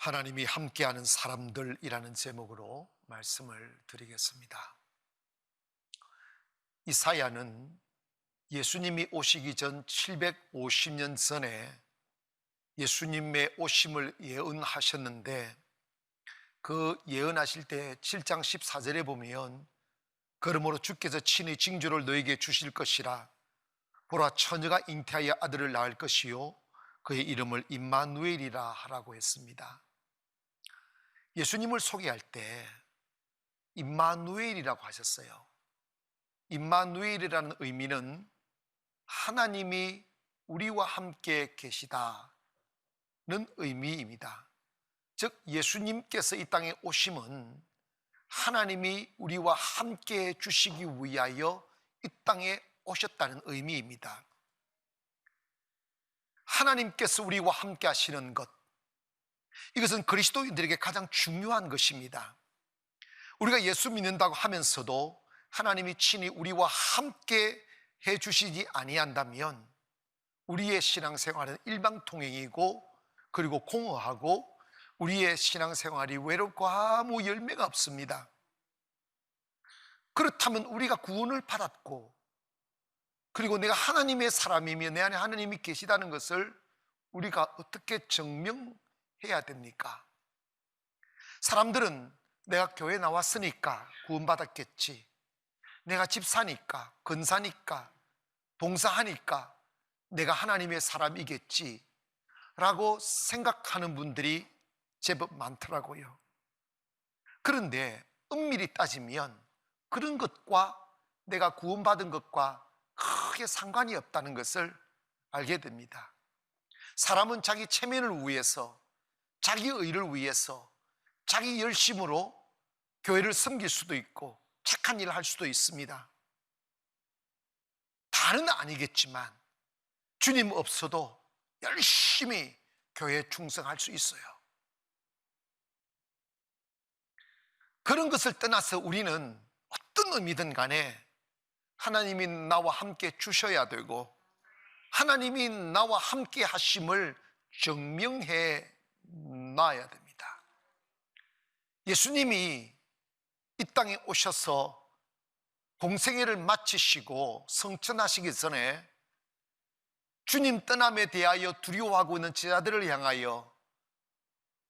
하나님이 함께하는 사람들이라는 제목으로 말씀을 드리겠습니다. 이사야는 예수님이 오시기 전 750년 전에 예수님의 오심을 예언하셨는데, 그 예언하실 때 7장 14절에 보면 그러므로 주께서 친히 징조를 너에게 주실 것이라. 보라, 처녀가 잉태하여 아들을 낳을 것이요 그의 이름을 임마누엘이라 하라고 했습니다. 예수님을 소개할 때 임마누엘이라고 하셨어요. 임마누엘이라는 의미는 하나님이 우리와 함께 계시다는 의미입니다. 즉 예수님께서 이 땅에 오심은 하나님이 우리와 함께 해 주시기 위하여 이 땅에 오셨다는 의미입니다. 하나님께서 우리와 함께 하시는 것, 이것은 그리스도인들에게 가장 중요한 것입니다. 우리가 예수 믿는다고 하면서도 하나님이 친히 우리와 함께 해 주시지 아니한다면 우리의 신앙생활은 일방통행이고, 그리고 공허하고, 우리의 신앙생활이 외롭고 아무 열매가 없습니다. 그렇다면 우리가 구원을 받았고, 그리고 내가 하나님의 사람이며 내 안에 하나님이 계시다는 것을 우리가 어떻게 증명해야 됩니까? 사람들은 내가 교회 나왔으니까 구원받았겠지, 내가 집사니까, 근사니까, 봉사하니까 내가 하나님의 사람이겠지 라고 생각하는 분들이 제법 많더라고요. 그런데 엄밀히 따지면 그런 것과 내가 구원받은 것과 크게 상관이 없다는 것을 알게 됩니다. 사람은 자기 체면을 위해서, 자기 의를 위해서, 자기 열심으로 교회를 섬길 수도 있고 착한 일을 할 수도 있습니다. 다는 아니겠지만 주님 없어도 열심히 교회에 충성할 수 있어요. 그런 것을 떠나서 우리는 어떤 의미든 간에 하나님이 나와 함께 주셔야 되고, 하나님이 나와 함께 하심을 증명해 놔야 됩니다. 예수님이 이 땅에 오셔서 공생애를 마치시고 성천하시기 전에 주님 떠남에 대하여 두려워하고 있는 제자들을 향하여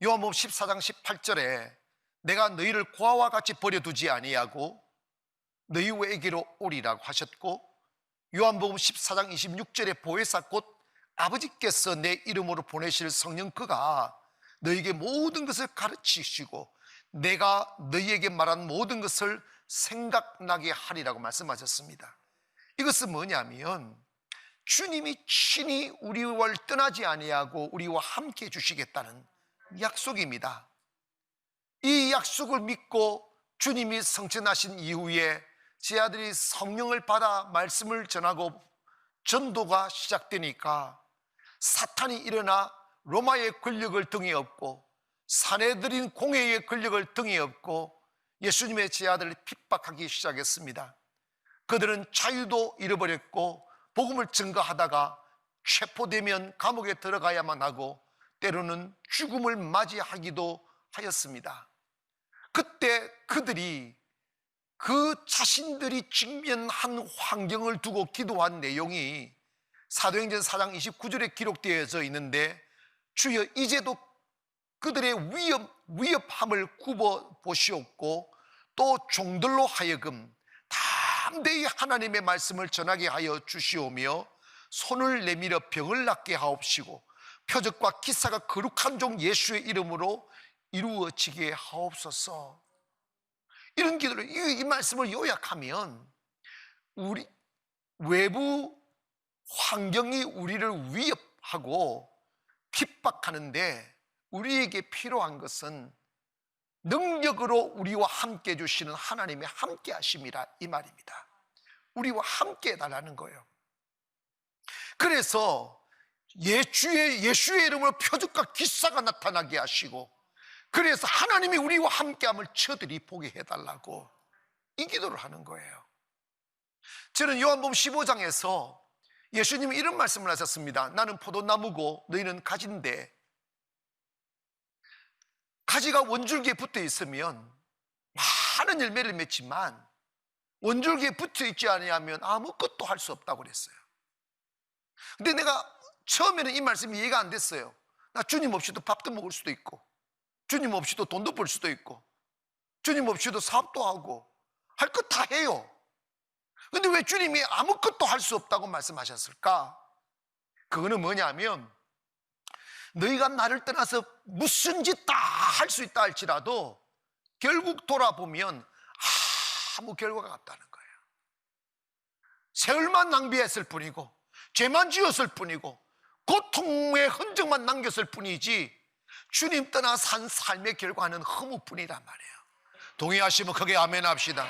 요한복음 14장 18절에 내가 너희를 고아와 같이 버려두지 아니하고 너희 외에게로 오리라고 하셨고, 요한복음 14장 26절에 보혜사 곧 아버지께서 내 이름으로 보내실 성령 그가 너희에게 모든 것을 가르치시고 내가 너희에게 말한 모든 것을 생각나게 하리라고 말씀하셨습니다. 이것은 뭐냐면 주님이 친히 우리를 떠나지 아니하고 우리와 함께 해주시겠다는 약속입니다. 이 약속을 믿고 주님이 성천하신 이후에 제 아들이 성령을 받아 말씀을 전하고 전도가 시작되니까 사탄이 일어나 로마의 권력을 등에 업고 사내들인 공회의 권력을 등에 업고 예수님의 제 아들을 핍박하기 시작했습니다. 그들은 자유도 잃어버렸고 복음을 증거하다가 체포되면 감옥에 들어가야만 하고 때로는 죽음을 맞이하기도 하였습니다. 그때 그들이 그 자신들이 직면한 환경을 두고 기도한 내용이 사도행전 4장 29절에 기록되어져 있는데, 주여 이제도 그들의 위협함을 굽어 보시옵고 또 종들로 하여금 담대히 하나님의 말씀을 전하게 하여 주시오며 손을 내밀어 병을 낫게 하옵시고 표적과 기사가 거룩한 종 예수의 이름으로 이루어지게 하옵소서. 이런 기도를, 이 말씀을 요약하면 우리 외부 환경이 우리를 위협하고 핍박하는데 우리에게 필요한 것은 능력으로 우리와 함께 해주시는 하나님의 함께 하심이라 이 말입니다. 우리와 함께 해달라는 거예요. 그래서 예수의 이름으로 표적과 기사가 나타나게 하시고, 그래서 하나님이 우리와 함께함을 저들이 보게 해달라고 이 기도를 하는 거예요. 저는 요한복음 15장에서 예수님이 이런 말씀을 하셨습니다. 나는 포도나무고 너희는 가지인데 가지가 원줄기에 붙어 있으면 많은 열매를 맺지만 원줄기에 붙어 있지 않으면 아무것도 할 수 없다고 그랬어요. 근데 내가 처음에는 이 말씀이 이해가 안 됐어요. 나 주님 없이도 밥도 먹을 수도 있고, 주님 없이도 돈도 벌 수도 있고, 주님 없이도 사업도 하고, 할 것 다 해요. 근데 왜 주님이 아무것도 할 수 없다고 말씀하셨을까? 그거는 뭐냐면, 너희가 나를 떠나서 무슨 짓 다 할 수 있다 할지라도 결국 돌아보면 아무 결과가 없다는 거예요. 세월만 낭비했을 뿐이고, 죄만 지었을 뿐이고, 고통의 흔적만 남겼을 뿐이지 주님 떠나 산 삶의 결과는 허무뿐이란 말이에요. 동의하시면 크게 아멘 합시다.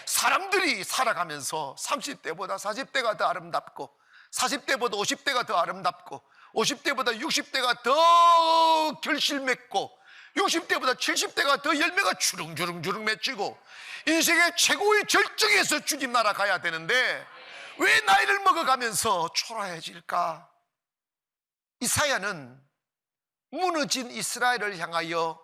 사람들이 살아가면서 30대보다 40대가 더 아름답고, 40대보다 50대가 더 아름답고, 50대보다 60대가 더 결실맺고, 60대보다 70대가 더 열매가 주릉주릉 맺히고, 인생의 최고의 절정에서 주님 나라 가야 되는데 왜 나이를 먹어가면서 초라해질까? 이사야는 무너진 이스라엘을 향하여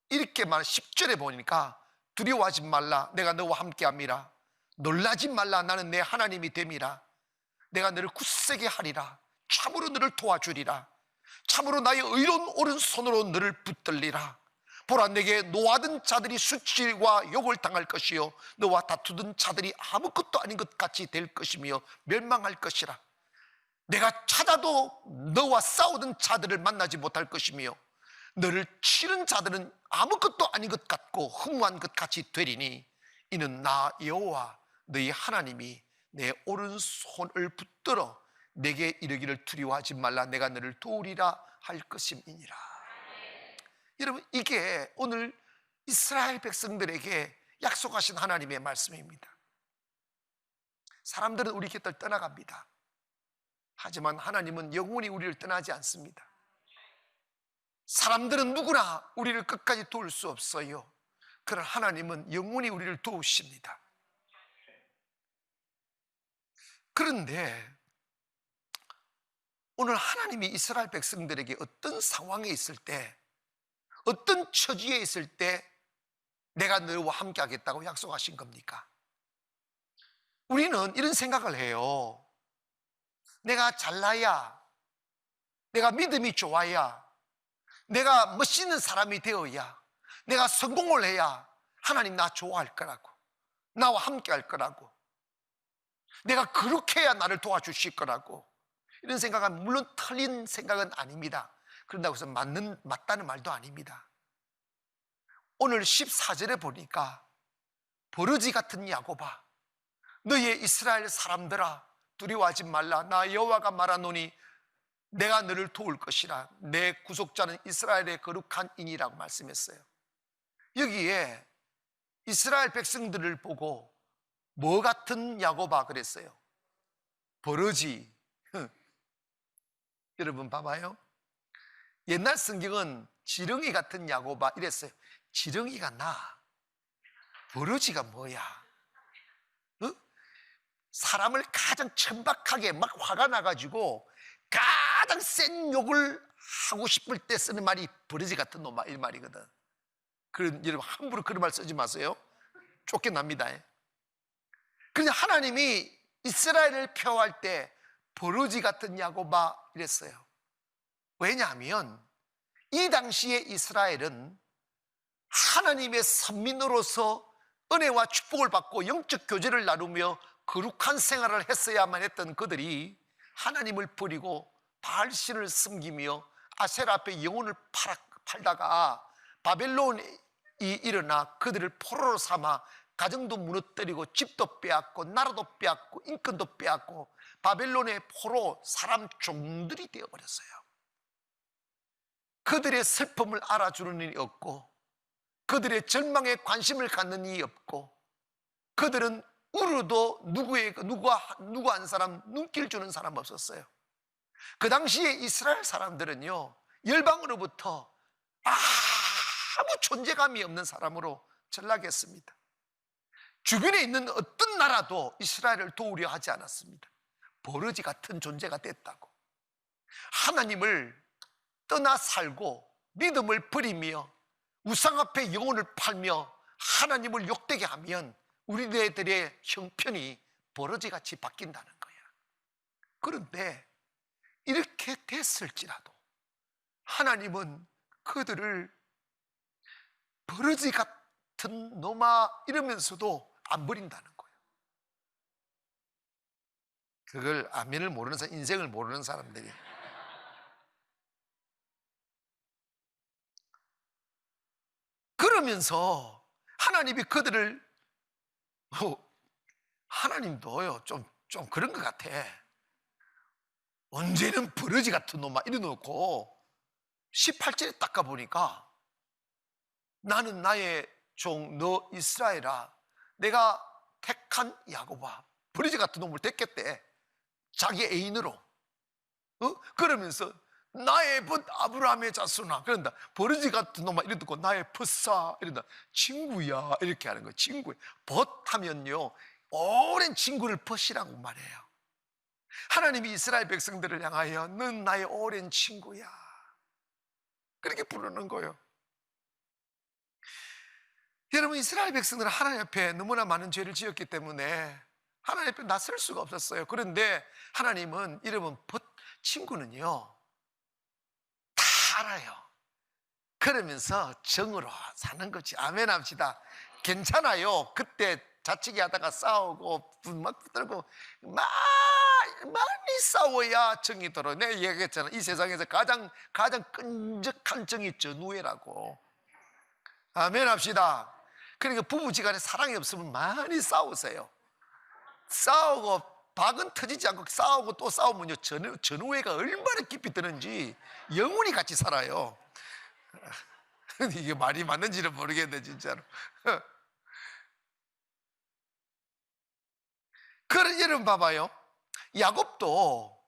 이렇게 말 10절에 보니까, 두려워하지 말라, 내가 너와 함께함이라. 놀라지 말라, 나는 내 하나님이 됨이라. 내가 너를 굳세게 하리라. 참으로 너를 도와주리라. 참으로 나의 의로운 오른손으로 너를 붙들리라. 보라, 내게 노하던 자들이 수치와 욕을 당할 것이요, 너와 다투던 자들이 아무것도 아닌 것 같이 될 것이며 멸망할 것이라. 내가 찾아도 너와 싸우던 자들을 만나지 못할 것이며, 너를 치는 자들은 아무것도 아닌 것 같고 허무한 것 같이 되리니, 이는 나 여호와 너희 하나님이 내 오른손을 붙들어 내게 이르기를 두려워하지 말라, 내가 너를 도우리라 할 것임이니라. 여러분, 이게 오늘 이스라엘 백성들에게 약속하신 하나님의 말씀입니다. 사람들은 우리 곁을 떠나갑니다. 하지만 하나님은 영원히 우리를 떠나지 않습니다. 사람들은 누구나 우리를 끝까지 도울 수 없어요. 그러나 하나님은 영원히 우리를 도우십니다. 그런데 오늘 하나님이 이스라엘 백성들에게 어떤 상황에 있을 때, 어떤 처지에 있을 때 내가 너와 함께 하겠다고 약속하신 겁니까? 우리는 이런 생각을 해요. 내가 잘나야, 내가 믿음이 좋아야, 내가 멋있는 사람이 되어야, 내가 성공을 해야 하나님 나 좋아할 거라고, 나와 함께 할 거라고, 내가 그렇게 해야 나를 도와주실 거라고, 이런 생각은 물론 틀린 생각은 아닙니다. 그런다고 해서 맞다는 말도 아닙니다. 오늘 14절에 보니까, 버러지 같은 야곱아, 너희의 이스라엘 사람들아, 두려워하지 말라, 나 여호와가 말하노니 내가 너를 도울 것이라. 내 구속자는 이스라엘의 거룩한 인이라고 말씀했어요. 여기에 이스라엘 백성들을 보고 뭐 같은 야곱아 그랬어요? 버러지. 여러분 봐봐요. 옛날 성경은 지렁이 같은 야곱아 이랬어요. 지렁이가 나, 버러지가 뭐야? 사람을 가장 천박하게 막 화가 나가지고 가장 센 욕을 하고 싶을 때 쓰는 말이 버러지 같은 놈아, 이 말이거든. 여러분 함부로 그런 말 쓰지 마세요. 쫓겨납니다. 그런데 하나님이 이스라엘을 표할 때 버러지 같은 야곱아 이랬어요. 왜냐하면 이 당시에 이스라엘은 하나님의 선민으로서 은혜와 축복을 받고 영적 교제를 나누며 거룩한 생활을 했어야만 했던 그들이 하나님을 버리고 바알신을 섬기며 아세라 앞에 영혼을 팔다가 바벨론이 일어나 그들을 포로로 삼아 가정도 무너뜨리고 집도 빼앗고 나라도 빼앗고 인권도 빼앗고 바벨론의 포로 사람 종들이 되어버렸어요. 그들의 슬픔을 알아주는 일이 없고, 그들의 절망에 관심을 갖는 일이 없고, 그들은 울어도 누구 한 사람 눈길 주는 사람 없었어요. 그 당시에 이스라엘 사람들은요, 열방으로부터 아무 존재감이 없는 사람으로 전락했습니다. 주변에 있는 어떤 나라도 이스라엘을 도우려 하지 않았습니다. 버러지 같은 존재가 됐다고. 하나님을 떠나 살고 믿음을 버리며 우상 앞에 영혼을 팔며 하나님을 욕되게 하면 우리들의 형편이 버러지같이 바뀐다는 거야. 그런데 이렇게 됐을지라도 하나님은 그들을 버러지 같은 놈아 이러면서도 안 버린다는 거예요. 그걸 아멘을 모르는 사람, 인생을 모르는 사람들이. 그러면서 하나님이 그들을 하나님도요 좀 그런 것 같아. 언제는 버러지 같은 놈아 이래놓고 18절에 딱 가보니까 나는 나의 종 너 이스라엘아 내가 택한 야곱아 버러지 같은 놈을 택했대. 자기 애인으로. 그러면서 나의 벗 아브라함의 자손아 그런다. 버러지 같은 놈아 이래 듣고 나의 벗사 이런다. 친구야 이렇게 하는 거예요. 친구. 벗 하면요 오랜 친구를 벗이라고 말해요. 하나님이 이스라엘 백성들을 향하여 넌 나의 오랜 친구야 그렇게 부르는 거예요. 여러분 이스라엘 백성들은 하나님 앞에 너무나 많은 죄를 지었기 때문에 하나님 앞에 나설 수가 없었어요. 그런데 하나님은 이러면 벗 친구는요 다 알아요. 그러면서 정으로 사는 거지. 아멘 합시다. 괜찮아요. 그때 자치기 하다가 싸우고 막 붙들고 많이 싸워야 정이 들어. 내가 얘기했잖아. 이 세상에서 가장 끈적한 정이 전우애라고. 아멘 합시다. 그러니까 부부지간에 사랑이 없으면 많이 싸우세요. 싸우고 박은 터지지 않고 싸우고 또 싸우면요 전우애가 얼마나 깊이 드는지 영혼이 같이 살아요. 이게 말이 맞는지는 모르겠네 진짜로. 그런 여러분 봐봐요. 야곱도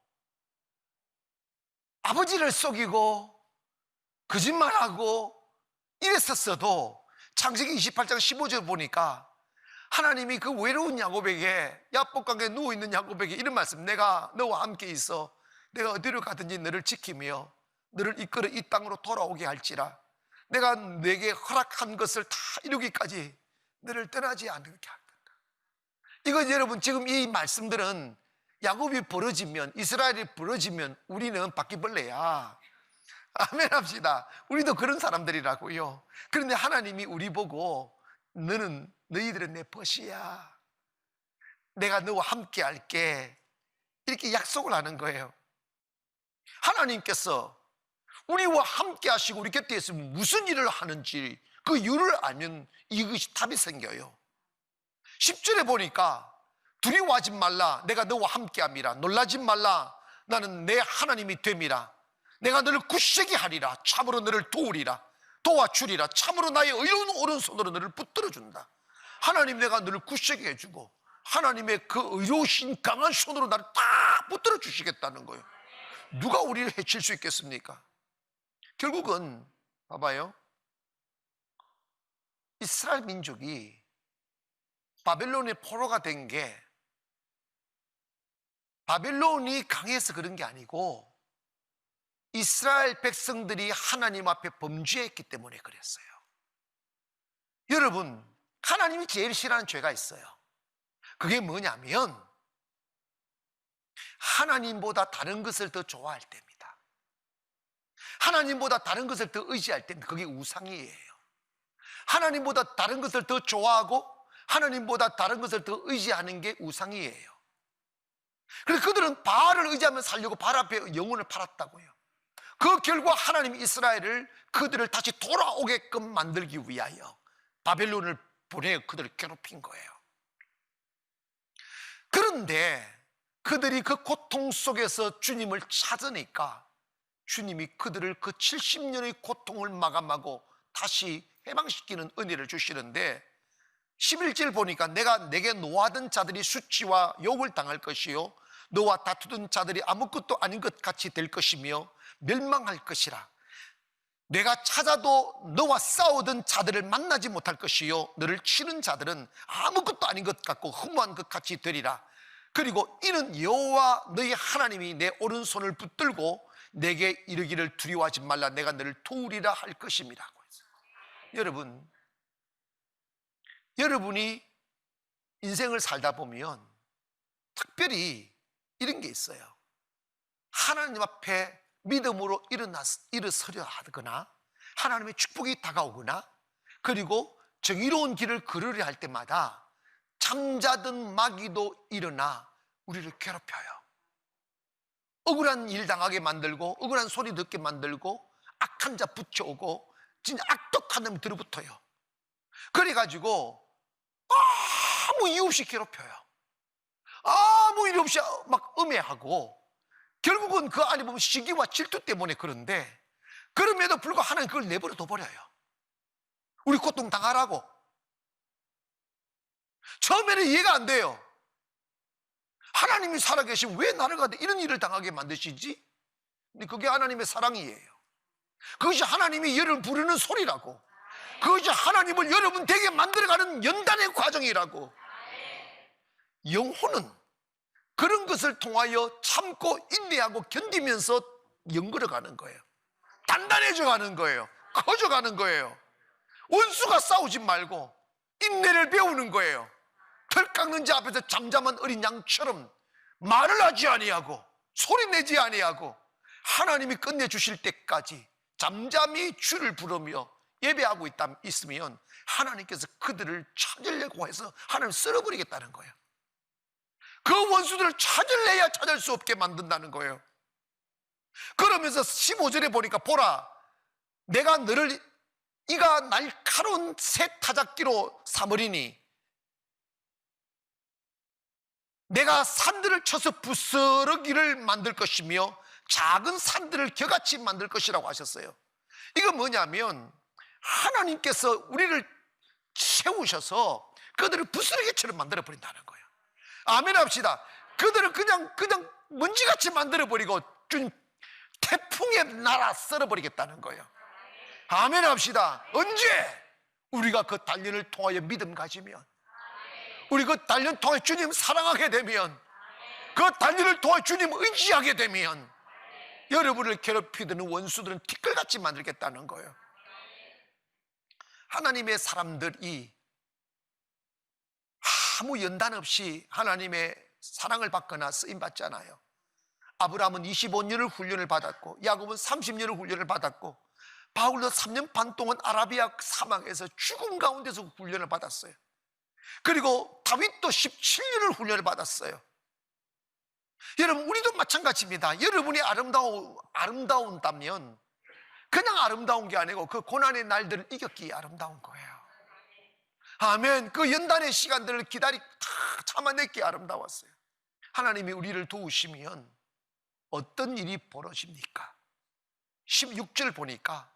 아버지를 속이고 거짓말하고 이랬었어도 창세기 28장 15절 보니까 하나님이 그 외로운 야곱에게 야복강에 누워있는 야곱에게 이런 말씀 내가 너와 함께 있어 내가 어디로 가든지 너를 지키며 너를 이끌어 이 땅으로 돌아오게 할지라 내가 내게 허락한 것을 다 이루기까지 너를 떠나지 않게 하겠다. 이건 여러분 지금 이 말씀들은 야곱이 벌어지면 이스라엘이 벌어지면 우리는 바퀴벌레야. 아멘 합시다. 우리도 그런 사람들이라고요. 그런데 하나님이 우리 보고 너희들은 내 벗이야 내가 너와 함께 할게 이렇게 약속을 하는 거예요. 하나님께서 우리와 함께 하시고 우리 곁에 있으면 무슨 일을 하는지 그 이유를 알면 이것이 답이 생겨요. 10절에 보니까 두려워하지 말라 내가 너와 함께함이라 놀라지 말라 나는 내 하나님이 됨이라 내가 너를 굳세게 하리라 참으로 너를 도우리라 도와주리라 참으로 나의 의로운 오른손으로 너를 붙들어준다. 하나님 내가 너를 굳세게 해주고 하나님의 그 의로우신 강한 손으로 나를 딱 붙들어 주시겠다는 거예요. 누가 우리를 해칠 수 있겠습니까? 결국은 봐봐요. 이스라엘 민족이 바벨론의 포로가 된 게 바벨론이 강해서 그런 게 아니고 이스라엘 백성들이 하나님 앞에 범죄했기 때문에 그랬어요. 여러분 하나님이 제일 싫어하는 죄가 있어요. 그게 뭐냐면 하나님보다 다른 것을 더 좋아할 때입니다. 하나님보다 다른 것을 더 의지할 때입니다. 그게 우상이에요. 하나님보다 다른 것을 더 좋아하고 하나님보다 다른 것을 더 의지하는 게 우상이에요. 그래서 그들은 바알을 의지하며 살려고 바알 앞에 영혼을 팔았다고요. 그 결과 하나님이 이스라엘을 그들을 다시 돌아오게끔 만들기 위하여 바벨론을 보내 그들을 괴롭힌 거예요. 그런데 그들이 그 고통 속에서 주님을 찾으니까 주님이 그들을 그 70년의 고통을 마감하고 다시 해방시키는 은혜를 주시는데 11절 보니까 내가 내게 노하던 자들이 수치와 욕을 당할 것이요 너와 다투던 자들이 아무것도 아닌 것 같이 될 것이며 멸망할 것이라. 내가 찾아도 너와 싸우던 자들을 만나지 못할 것이요 너를 치는 자들은 아무것도 아닌 것 같고 허무한 것 같이 되리라. 그리고 이는 여호와 너희 하나님이 내 오른손을 붙들고 내게 이르기를 두려워하지 말라 내가 너를 도우리라 할 것임이라고 했어요. 여러분, 여러분이 인생을 살다 보면 특별히 이런 게 있어요. 하나님 앞에 믿음으로 일어서려 하거나 하나님의 축복이 다가오거나 그리고 정의로운 길을 걸으려 할 때마다 잠자던 마귀도 일어나 우리를 괴롭혀요. 억울한 일 당하게 만들고 억울한 소리 듣게 만들고 악한 자 붙여오고 진짜 악독한 놈이 들어붙어요. 그래가지고 아무 이유 없이 괴롭혀요. 아무 이유 없이 막 음해하고 결국은 그 안에 보면 시기와 질투 때문에 그런데 그럼에도 불구하고 하나님 그걸 내버려 둬버려요. 우리 고통 당하라고. 처음에는 이해가 안 돼요. 하나님이 살아계시면 왜 나를 갖다 이런 일을 당하게 만드시지? 근데 그게 하나님의 사랑이에요. 그것이 하나님이 여러분 부르는 소리라고. 그것이 하나님을 여러분 되게 만들어가는 연단의 과정이라고. 영혼은 그런 것을 통하여 참고 인내하고 견디면서 연걸어가는 거예요. 단단해져 가는 거예요. 커져가는 거예요. 원수가 싸우지 말고 인내를 배우는 거예요. 털 깎는 자 앞에서 잠잠한 어린 양처럼 말을 하지 아니하고 소리 내지 아니하고 하나님이 끝내주실 때까지 잠잠히 주를 부르며 예배하고 있으면 하나님께서 그들을 찾으려고 해서 하나님을 쓸어버리겠다는 거예요. 그 원수들을 찾을래야 찾을 수 없게 만든다는 거예요. 그러면서 15절에 보니까 보라 내가 너를 이가 날카로운 새 타작기로 삼으리니 내가 산들을 쳐서 부스러기를 만들 것이며 작은 산들을 겨같이 만들 것이라고 하셨어요. 이건 뭐냐면 하나님께서 우리를 세우셔서 그들을 부스러기처럼 만들어버린다는 거예요. 아멘 합시다. 그들을 그냥 먼지같이 만들어버리고 주님 태풍에 날아 썰어버리겠다는 거예요. 아멘 합시다. 언제? 우리가 그 단련을 통하여 믿음 가지면, 우리 그 단련 통해 주님 사랑하게 되면, 그 단련을 통해 주님 의지하게 되면 여러분을 괴롭히던 원수들은 티끌같이 만들겠다는 거예요. 하나님의 사람들이 아무 연단 없이 하나님의 사랑을 받거나 쓰임받지 않아요. 아브라함은 25년을 훈련을 받았고 야곱은 30년을 훈련을 받았고 바울도 3년 반 동안 아라비아 사막에서 죽음 가운데서 훈련을 받았어요. 그리고 다윗도 17년을 훈련을 받았어요. 여러분, 우리도 마찬가지입니다. 여러분이 아름다운다면 그냥 아름다운 게 아니고 그 고난의 날들을 이겼기에 아름다운 거예요. 아멘. 그 연단의 시간들을 다 참아냈기에 아름다웠어요. 하나님이 우리를 도우시면 어떤 일이 벌어집니까? 16절 보니까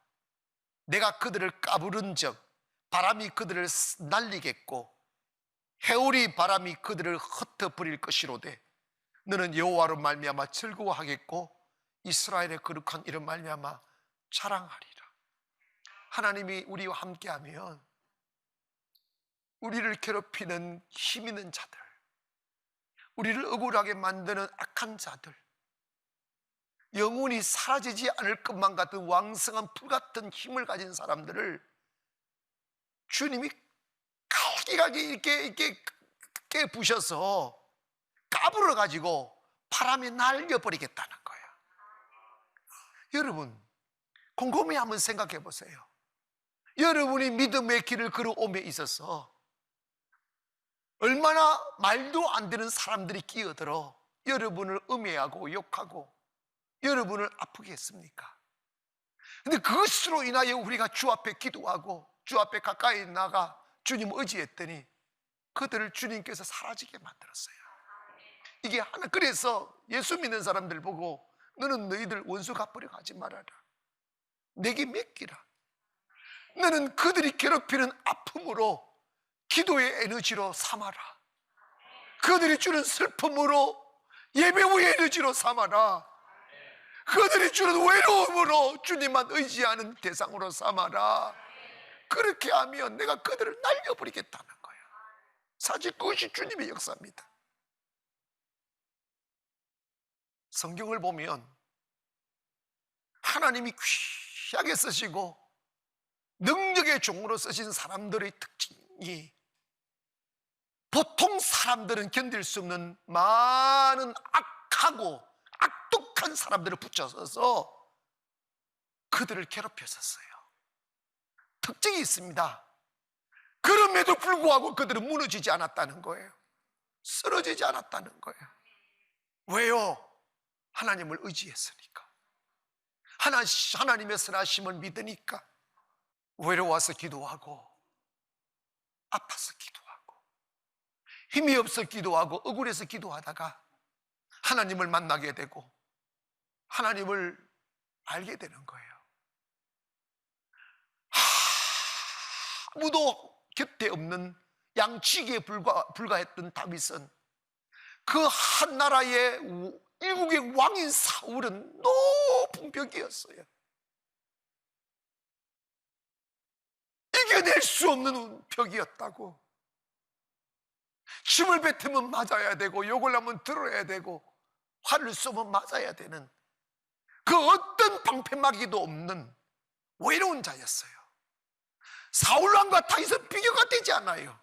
내가 그들을 까부른 적 바람이 그들을 날리겠고 해오리 바람이 그들을 흩어버릴 것이로되 너는 여호와로 말미암아 즐거워하겠고 이스라엘의 거룩한 이름 말미암아 자랑하리라. 하나님이 우리와 함께하면 우리를 괴롭히는 힘 있는 자들, 우리를 억울하게 만드는 악한 자들, 영원히 사라지지 않을 것만 같은 왕성한 불같은 힘을 가진 사람들을 주님이 갈기갈기 이렇게 부셔서 까불어 가지고 바람에 날려버리겠다는 거예요. 여러분, 곰곰이 한번 생각해 보세요. 여러분이 믿음의 길을 걸어옴에 있어서 얼마나 말도 안 되는 사람들이 끼어들어 여러분을 음해하고 욕하고 여러분을 아프게 했습니까? 근데 그것으로 인하여 우리가 주 앞에 기도하고 주 앞에 가까이 나가 주님 의지했더니 그들을 주님께서 사라지게 만들었어요. 이게 하나. 그래서 예수 믿는 사람들 보고 너는 너희들 원수 갚으려 하지 말아라. 내게 맡기라. 너는 그들이 괴롭히는 아픔으로 기도의 에너지로 삼아라. 그들이 주는 슬픔으로 예배 후의 에너지로 삼아라. 그들이 주는 외로움으로 주님만 의지하는 대상으로 삼아라. 그렇게 하면 내가 그들을 날려버리겠다는 거예요. 사실 그것이 주님의 역사입니다. 성경을 보면 하나님이 귀하게 쓰시고 능력의 종으로 쓰신 사람들의 특징이 보통 사람들은 견딜 수 없는 많은 악하고 악독한 사람들을 붙여서서 그들을 괴롭혔었어요. 특징이 있습니다. 그럼에도 불구하고 그들은 무너지지 않았다는 거예요. 쓰러지지 않았다는 거예요. 왜요? 하나님을 의지했으니까. 하나님의 선하심을 믿으니까. 외로워서 기도하고, 아파서 기도하고, 힘이 없어 기도하고, 억울해서 기도하다가 하나님을 만나게 되고 하나님을 알게 되는 거예요. 아무도 곁에 없는 양치기에 불과했던 다윗은 그 한 나라의 일국의 왕인 사울은 높은 벽이었어요. 이겨낼 수 없는 벽이었다고. 침을 뱉으면 맞아야 되고, 욕을 하면 들어야 되고, 화를 쏘면 맞아야 되는 그 어떤 방패막이도 없는 외로운 자였어요. 사울왕과 다윗은 비교가 되지 않아요.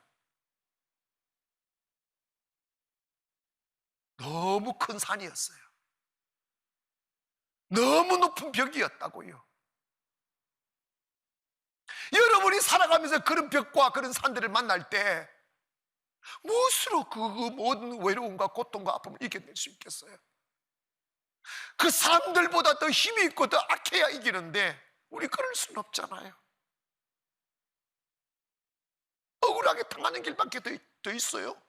너무 큰 산이었어요. 너무 높은 벽이었다고요. 여러분이 살아가면서 그런 벽과 그런 산들을 만날 때 무엇으로 그 모든 외로움과 고통과 아픔을 이겨낼 수 있겠어요? 그 사람들보다 더 힘이 있고 더 악해야 이기는데 우리 그럴 수는 없잖아요. 억울하게 당하는 길밖에 더 있어요?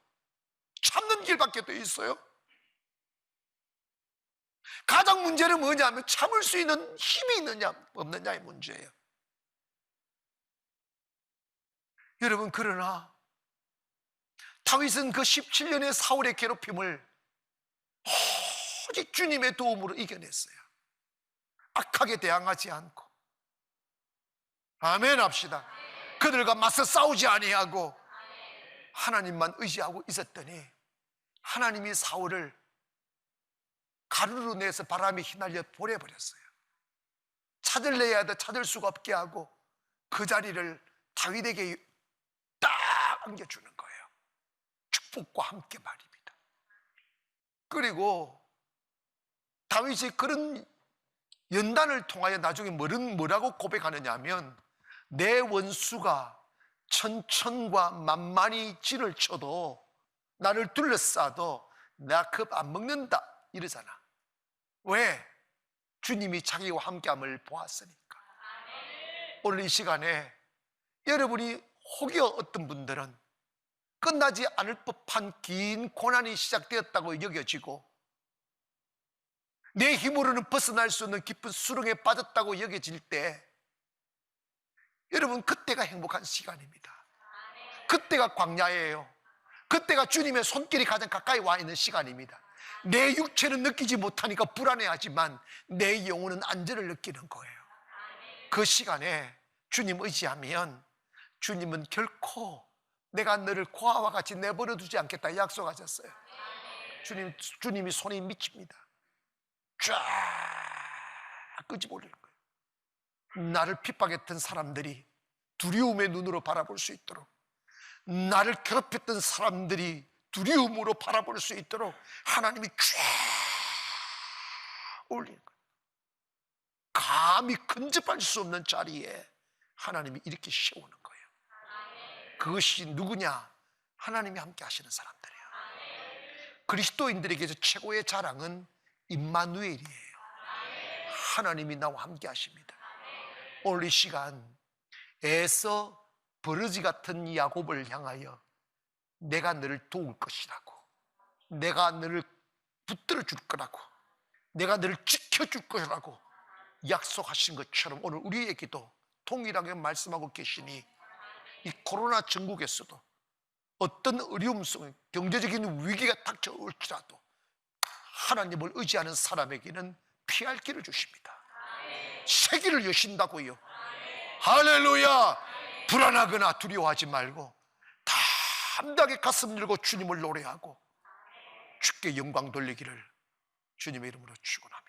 참는 길밖에 더 있어요? 가장 문제는 뭐냐면 참을 수 있는 힘이 있느냐 없느냐의 문제예요. 여러분, 그러나 다윗은 그 17년의 사울의 괴롭힘을 오직 주님의 도움으로 이겨냈어요. 악하게 대항하지 않고. 아멘 합시다. 그들과 맞서 싸우지 아니하고 하나님만 의지하고 있었더니 하나님이 사울을 가루로 내서 바람에 휘날려 보내버렸어요. 찾을래야 해도 찾을 수가 없게 하고 그 자리를 다윗에게 딱 안겨주는 거예요. 축복과 함께 말입니다. 그리고 다윗이 그런 연단을 통하여 나중에 뭐라고 고백하느냐 하면, 내 원수가 천천과 만만히 진을 쳐도 나를 둘러싸도 내가 겁 안 먹는다 이러잖아. 왜? 주님이 자기와 함께함을 보았으니까. 오늘 이 시간에 여러분이 혹여 어떤 분들은 끝나지 않을 법한 긴 고난이 시작되었다고 여겨지고 내 힘으로는 벗어날 수 없는 깊은 수렁에 빠졌다고 여겨질 때, 여러분, 그때가 행복한 시간입니다. 그때가 광야예요. 그때가 주님의 손길이 가장 가까이 와 있는 시간입니다. 내 육체는 느끼지 못하니까 불안해하지만 내 영혼은 안전을 느끼는 거예요. 그 시간에 주님 의지하면 주님은 결코 내가 너를 고아와 같이 내버려 두지 않겠다 약속하셨어요. 주님이 손이 미칩니다. 쫙 끄집어 올리는 거예요. 나를 핍박했던 사람들이 두려움의 눈으로 바라볼 수 있도록, 나를 괴롭혔던 사람들이 두려움으로 바라볼 수 있도록 하나님이 쫙 올리는 거예요. 감히 근접할 수 없는 자리에 하나님이 이렇게 세우는 거예요. 그것이 누구냐? 하나님이 함께 하시는 사람들이에요. 그리스도인들에게서 최고의 자랑은 임마누엘이에요. 하나님이 나와 함께 하십니다. 오늘 이 시간 에서 버러지 같은 야곱을 향하여 내가 너를 도울 것이라고, 내가 너를 붙들어 줄 거라고, 내가 너를 지켜줄 거라고 약속하신 것처럼 오늘 우리에게도 동일하게 말씀하고 계시니, 이 코로나 전국에서도 어떤 어려움 속에 경제적인 위기가 닥쳐올지라도 하나님을 의지하는 사람에게는 피할 길을 주십니다. 새 길을 여신다고요. 할렐루야. 불안하거나 두려워하지 말고 담대하게 가슴 열고 주님을 노래하고 주께 영광 돌리기를 주님의 이름으로 축원합니다.